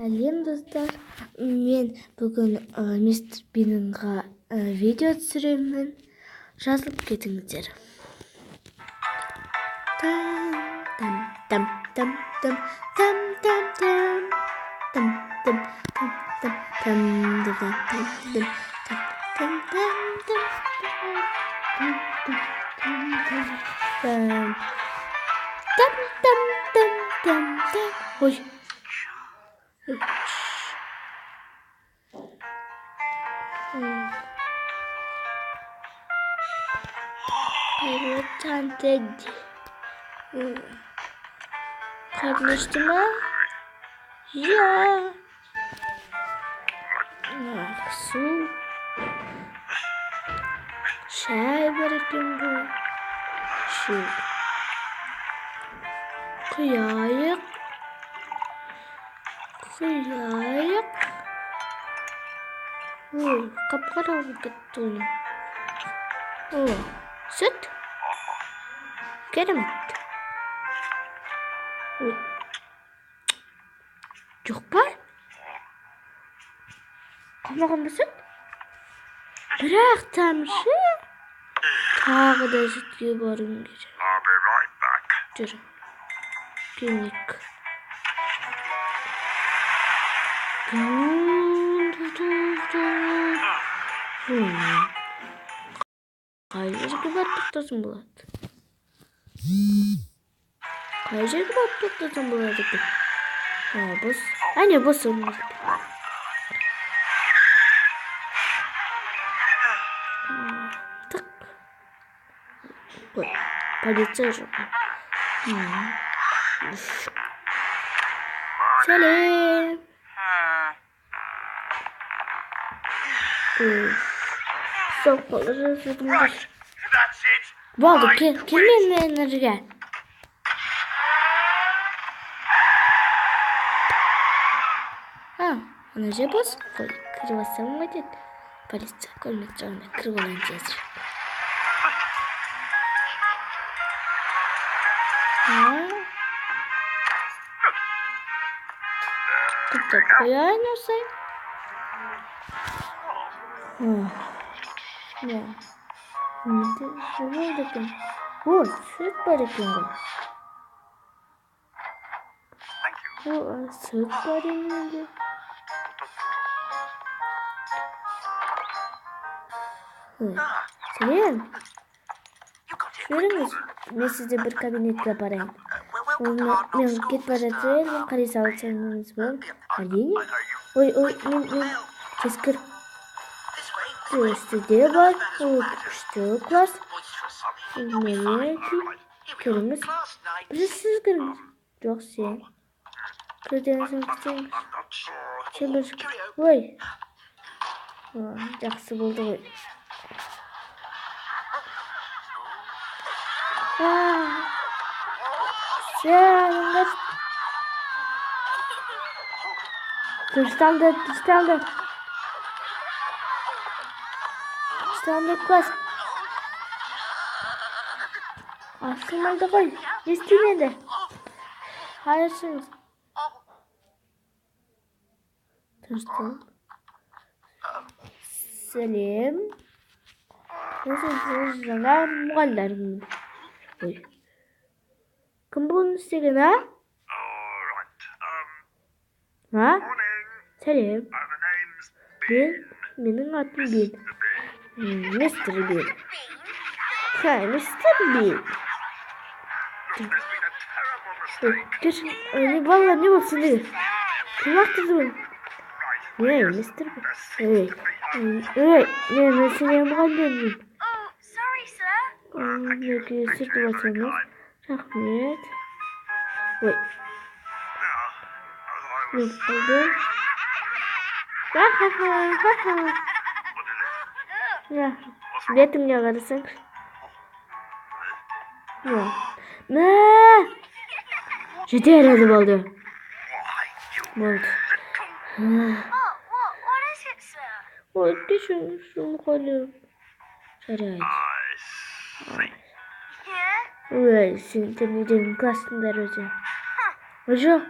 Сәлем достар, мен бүгін мистер Бинніңға видео түсіремін. Жазылып кетіңіздер. Ой. Тантеди. Kardeşti mi? Ya. Su. Çay bırakın bu. Şu. Kıyayak. Kapkaranlık gitti onu. Süt. Keremet. Çok var. Kamağında süt. Bırak tamşı. Tağı da süt gibi varın gece. Dur. Günlük. Kayıcı gibi attıktasın Bulat. Kayıcı gibi attıktasın Bulat. Boz. Anne boz olmaz. Tak. Koy. Полиция же. Selam. Sopaları sürdümdür. Valdo kimin enerji gel. Enerji boz. Koy. Kırvasam var. Полиция koymak zorunda. Kırvalanacağız. Тут появился. Да. Вот, süt barikinde. Süt barikinde. Selam. Görünüz. Ben size bir kabinetle parayım. Ben git parası, ben karısı alacağınız var. Hadi. Oy, ben keskir. Üstüde var. Kuştuk var. Nereye ki? Kırmız. Siz kırmız. Çok şey. Kırdenizin kırmız. Çılır. Oy. Жақсы болды ғой. Selamlar. Tırstandı. Klas. Aslında koy. İstemedi. Hayırsınız. Tırstan. Selam. Nasılsınız? Жаңа мұғалімдерім. Ой. Кім бұның істеген, Сәлем. Менің атым Бен. Мистер Бен. Мистер Бен. Не балалар, не болды сендегі? Кім ақтырды бұл? Мистер Бен. Мен сенен мұғалімдермін. Неге сүртіп атсаңыз? Рахмет. Ой. Не болды? Бетімге қарасаңыз. Жетер әлі болды. Ой, кешің қолым. Жарайды. Ой, сен неден классыңдар өзі. Жоқ.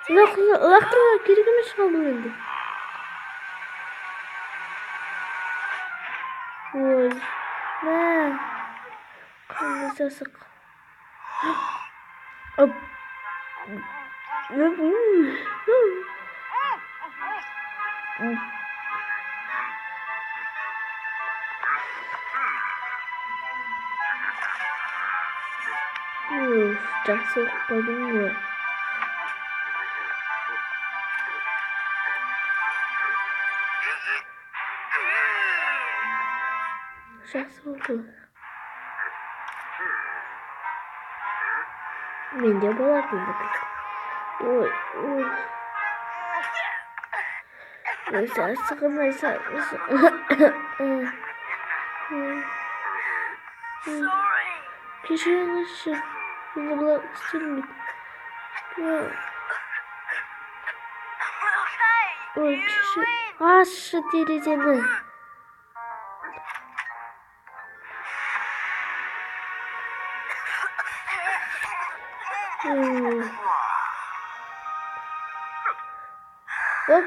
Laqtırma керек емес қалды енді. Ой, мә. Қандай сасық. Оп. Жақсы оқып қалдың ғой. Жақсы болды. Менде болатын бүкіл. Ой. Сасығым. Кешіріңізші. Мені бұлай істелмейді. Ой, кешір. Ашы терезені. Оп.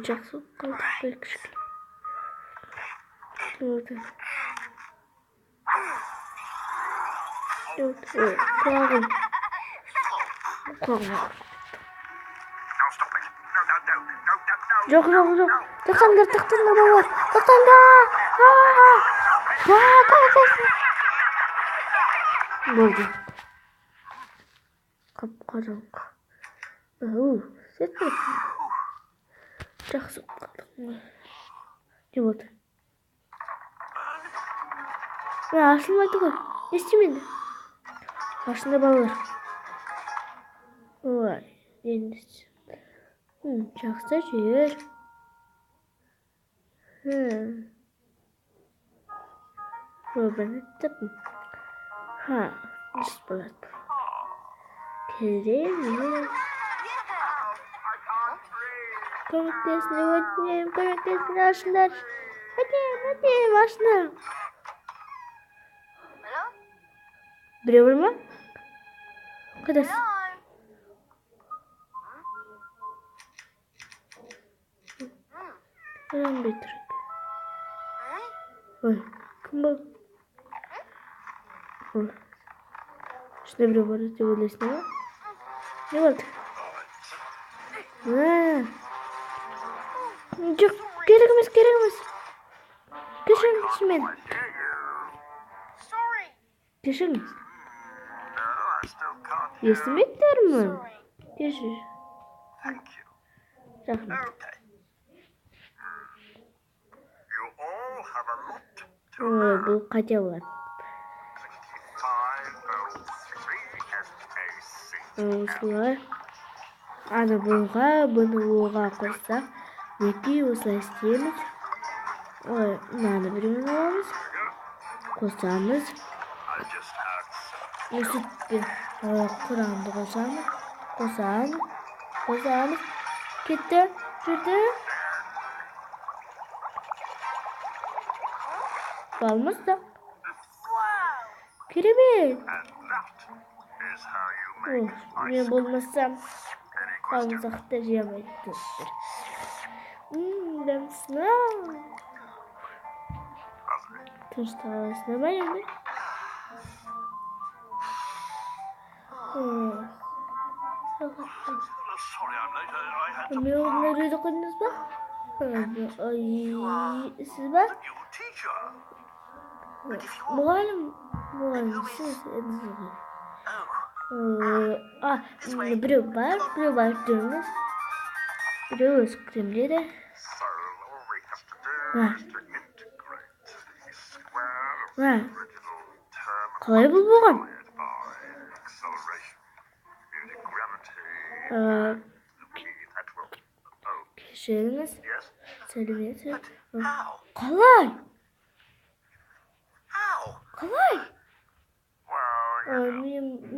Жақсы қалдық қой кішкене. Құлағым. Жоқ. Тоқтаңдар балалар. Тоқтаңдар. Болды. Қап-қараңғы. Сетпейді. Жақсы қалдық. Не болды? Ашылмайды ғой. Не істемейді? Ашында балалар. Ой, енді. Жақсы жер. Робаны таптым. Дұрыс болады. Керемет. Көмектесін, ашындар. Өтем, ашына. Біреу бар ма? Қайдасың? Оянбай тұр. Ой, кім бұл? Шында біреу бар деп ойлайсың ба? Не болды? Жоқ, керек емес. Кешіріңіз мен. Кешіріңіз. Естімейдіңдер ме? Кешір. Рахмет. Бұл қате болады. Осылай. Аны бұға, бұны оға қоссақ, екі осылай істейміз. Мынаны біреуін аламыз. Қосамыз. Сүтпен құрамды қосамыз. Қосамыз. Кетті. Жүрді. Балмыз да. Керемет. Мен болмасам, балмызақты жемейді. Дәмсіна. Тынышталасына ба енді? Мен орнына үйді қойдыңыз ба? Сіз ба? Мұғалім, сіз біреу бар жүріңіз. Біреу өз кремледі. Қалай бұл болған? Кешіріңіз. Сәлеметсіз. Қалай?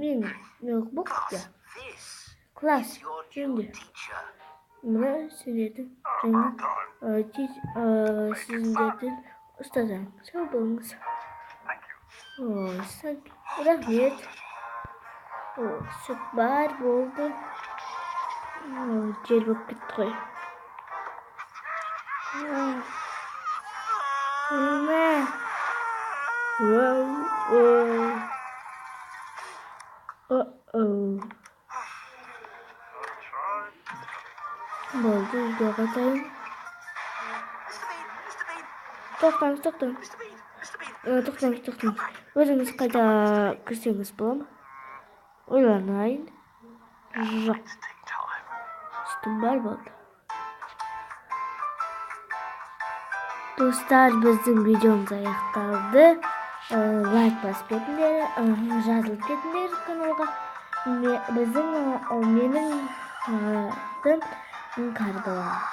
Мен оқып класс жөнде. Мұны сендердің сіздердің ұстазың. Сау болыңыз. Рахмет. Süt бар болды. Жер болып кетті ғой. Болды, үйге қайтайын. Тоқтаңыз. Өзіңіз қайда кірсеңіз бола ма? Ойланайын. Жоқ. Sütім бар болды. Достар, біздің видеомыз аяқталды. Лайк басып кетіңдер, жазылып кетіңдер каналға. Менің атым Карбала.